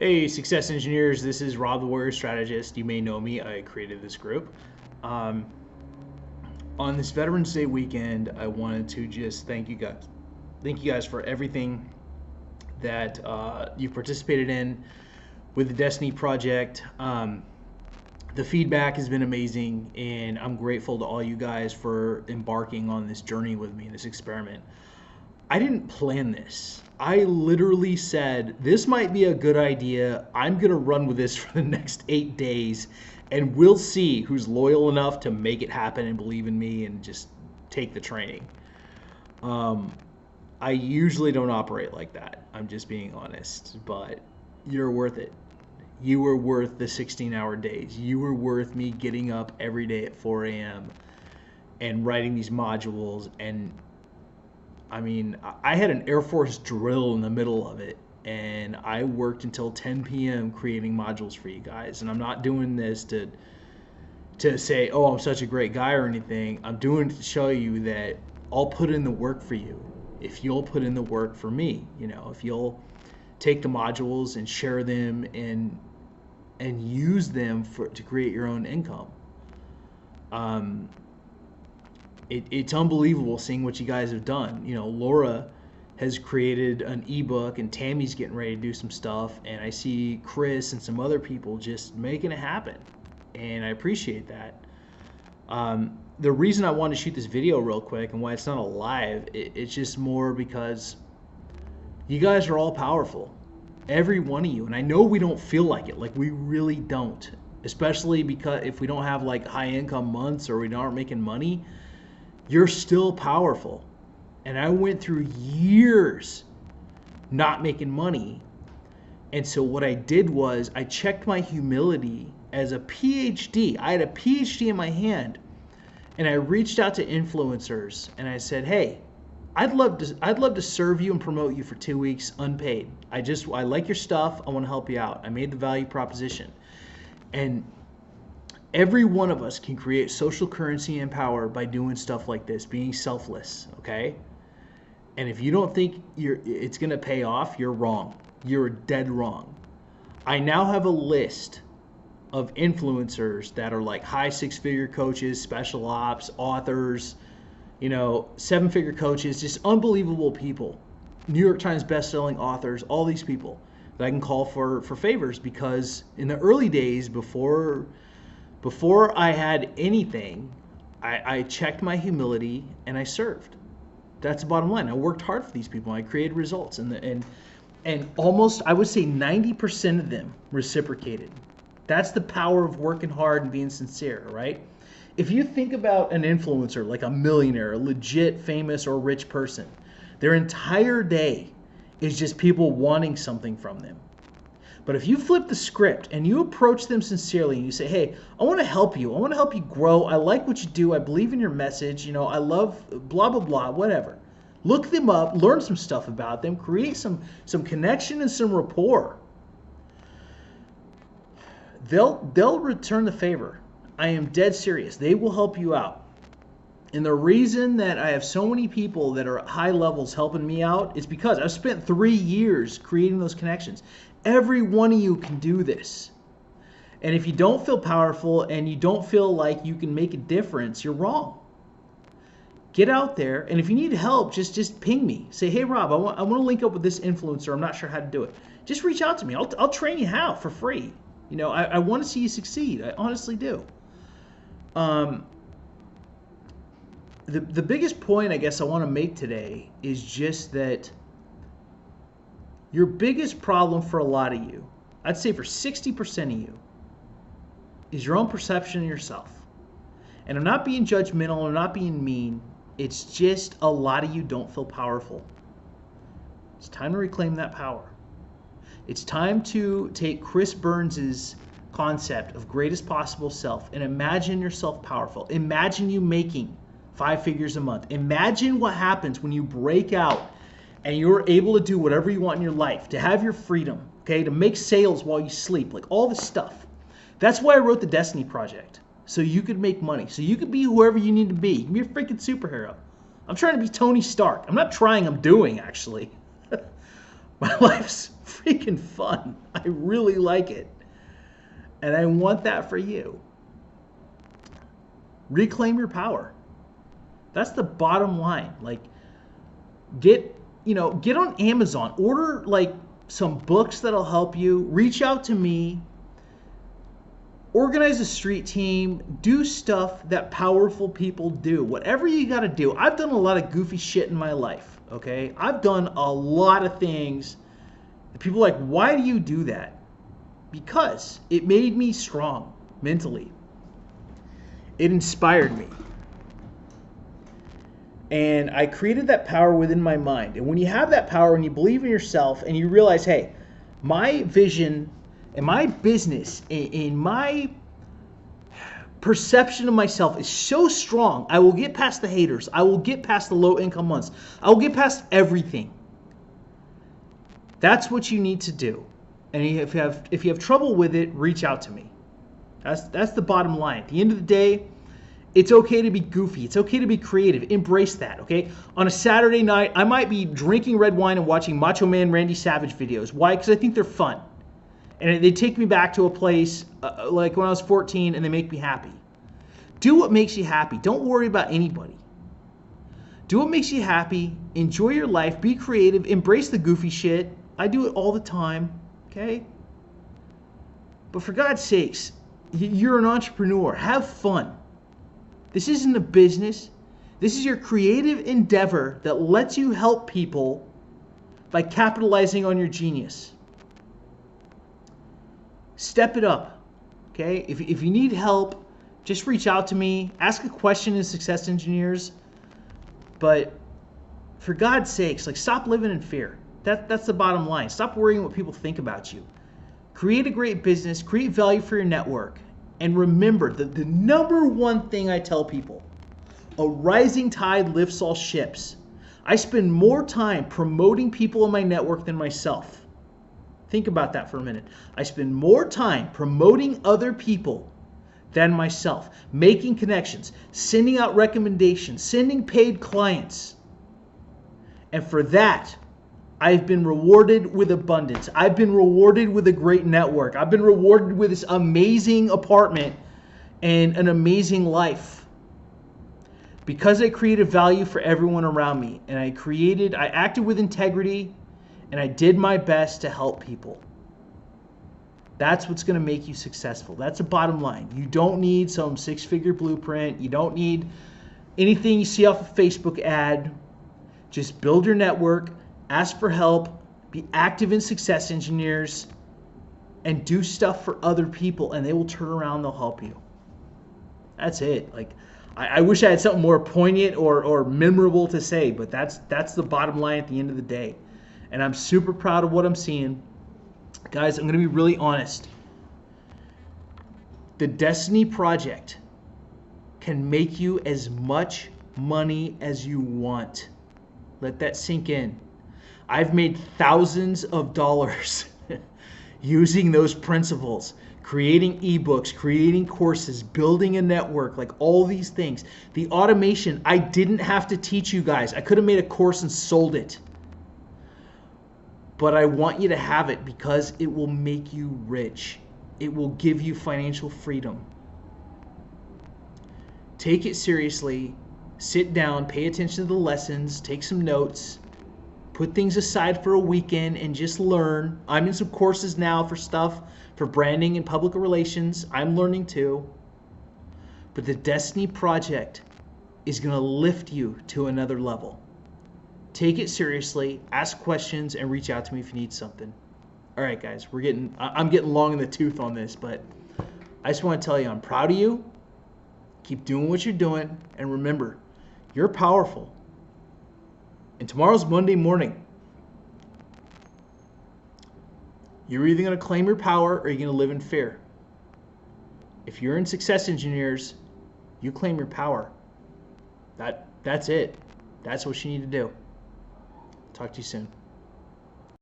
Hey, Success Engineers, this is Rob the Warrior Strategist. You may know me, I created this group. Um, on this Veterans Day weekend, I wanted to just thank you guys. Thank you guys for everything that you've participated in with the Destiny Project. The feedback has been amazing, and I'm grateful to all you guys for embarking on this journey with me, this experiment. I didn't plan this. I literally said, this might be a good idea. I'm going to run with this for the next 8 days, and we'll see who's loyal enough to make it happen and believe in me and just take the training. I usually don't operate like that. I'm just being honest, but you're worth it. You were worth the 16-hour days. You were worth me getting up every day at 4 a.m. and writing these modules. And I mean, I had an Air Force drill in the middle of it, and I worked until 10 p.m. creating modules for you guys. And I'm not doing this to say, oh, I'm such a great guy or anything. I'm doing it to show you that I'll put in the work for you if you'll put in the work for me. You know, if you'll take the modules and share them and use them to create your own income. It's unbelievable seeing what you guys have done. You know, Laura has created an ebook, and Tammy's getting ready to do some stuff, and I see Chris and some other people just making it happen, and I appreciate that. The reason I wanted to shoot this video real quick and why it's not a live, it's just more because you guys are all powerful, every one of you, and I know we don't feel like it, like we really don't, especially because if we don't have like high income months or we aren't making money, you're still powerful. And I went through years not making money, and so what I did was I checked my humility as a PhD. I had a PhD in my hand, and I reached out to influencers and I said, hey, I'd love to serve you and promote you for 2 weeks unpaid. I like your stuff. I want to help you out. I made the value proposition. And every one of us can create social currency and power by doing stuff like this, being selfless, okay? And if you don't think it's going to pay off, you're wrong. You're dead wrong. I now have a list of influencers that are like high six-figure coaches, special ops, authors, you know, seven-figure coaches, just unbelievable people, New York Times best-selling authors, all these people that I can call for favors, because in the early days before I had anything, I checked my humility and I served. That's the bottom line. I worked hard for these people. I created results, and almost, I would say 90% of them reciprocated. That's the power of working hard and being sincere, right? If you think about an influencer, like a millionaire, a legit famous or rich person, their entire day is just people wanting something from them. But if you flip the script and you approach them sincerely and you say, hey, I want to help you. I want to help you grow. I like what you do. I believe in your message. You know, I love blah, blah, blah, whatever. Look them up, learn some stuff about them, create some connection and some rapport. They'll return the favor. I am dead serious. They will help you out. And the reason that I have so many people that are at high levels helping me out is because I've spent 3 years creating those connections. Every one of you can do this. And if you don't feel powerful and you don't feel like you can make a difference, you're wrong. Get out there, and if you need help, just ping me. Say, hey Rob, I want to link up with this influencer. I'm not sure how to do it. Just reach out to me. I'll train you how for free. You know, I want to see you succeed. I honestly do. The biggest point I guess I want to make today is just that your biggest problem for a lot of you, I'd say for 60% of you, is your own perception of yourself. And I'm not being judgmental, I'm not being mean. It's just a lot of you don't feel powerful. It's time to reclaim that power. It's time to take Chris Burns's concept of greatest possible self and imagine yourself powerful. Imagine you making 5 figures a month. Imagine what happens when you break out and you're able to do whatever you want in your life, to have your freedom, okay, to make sales while you sleep, like all this stuff. That's why I wrote the Destiny Project, so you could make money, so you could be whoever you need to be. You can be a freaking superhero. I'm trying to be Tony Stark. I'm not trying, I'm doing, actually. My life's freaking fun. I really like it. And I want that for you. Reclaim your power. That's the bottom line. Like, get on Amazon, order like some books that'll help you, reach out to me, organize a street team, do stuff that powerful people do. Whatever you got to do. I've done a lot of goofy shit in my life, okay? I've done a lot of things. People are like, why do you do that? Because it made me strong mentally. It inspired me. And I created that power within my mind. And when you have that power and you believe in yourself and you realize, hey, my vision and my business and my perception of myself is so strong, I will get past the haters. I will get past the low income months. I will get past everything. That's what you need to do. And if you have trouble with it, reach out to me. That's the bottom line. At the end of the day, it's okay to be goofy. It's okay to be creative. Embrace that, okay? On a Saturday night, I might be drinking red wine and watching Macho Man Randy Savage videos. Why? Because I think they're fun. And they take me back to a place like when I was 14, and they make me happy. Do what makes you happy. Don't worry about anybody. Do what makes you happy. Enjoy your life. Be creative. Embrace the goofy shit. I do it all the time, okay? But for God's sakes, you're an entrepreneur. Have fun. This isn't a business. This is your creative endeavor that lets you help people by capitalizing on your genius. Step it up, okay? If you need help, just reach out to me. Ask a question in Success Engineers. But for God's sakes, like, stop living in fear. That's the bottom line. Stop worrying what people think about you. Create a great business. Create value for your network. And remember, the number one thing I tell people, a rising tide lifts all ships. I spend more time promoting people in my network than myself. Think about that for a minute. I spend more time promoting other people than myself, making connections, sending out recommendations, sending paid clients. And for that, I've been rewarded with abundance. I've been rewarded with a great network. I've been rewarded with this amazing apartment and an amazing life. Because I created value for everyone around me, and I acted with integrity, and I did my best to help people. That's what's going to make you successful. That's the bottom line. You don't need some six-figure blueprint. You don't need anything you see off a Facebook ad. Just build your network. Ask for help, be active in Success Engineers, and do stuff for other people, and they will turn around, they'll help you. That's it. Like, I wish I had something more poignant or memorable to say, but that's the bottom line at the end of the day. And I'm super proud of what I'm seeing. Guys, I'm going to be really honest. The Destiny Project can make you as much money as you want. Let that sink in. I've made thousands of dollars using those principles, creating ebooks, creating courses, building a network, like all these things. The automation, I didn't have to teach you guys. I could have made a course and sold it. But I want you to have it because it will make you rich. It will give you financial freedom. Take it seriously. Sit down, pay attention to the lessons, take some notes. Put things aside for a weekend and just learn. I'm in some courses now for stuff for branding and public relations. I'm learning too. But the Destiny Project is going to lift you to another level. Take it seriously, ask questions, and reach out to me if you need something. All right, guys, I'm getting long in the tooth on this, but I just want to tell you I'm proud of you. Keep doing what you're doing, and remember, you're powerful. And tomorrow's Monday morning. You're either going to claim your power or you're going to live in fear. If you're in Success Engineers, you claim your power. That's it. That's what you need to do. Talk to you soon.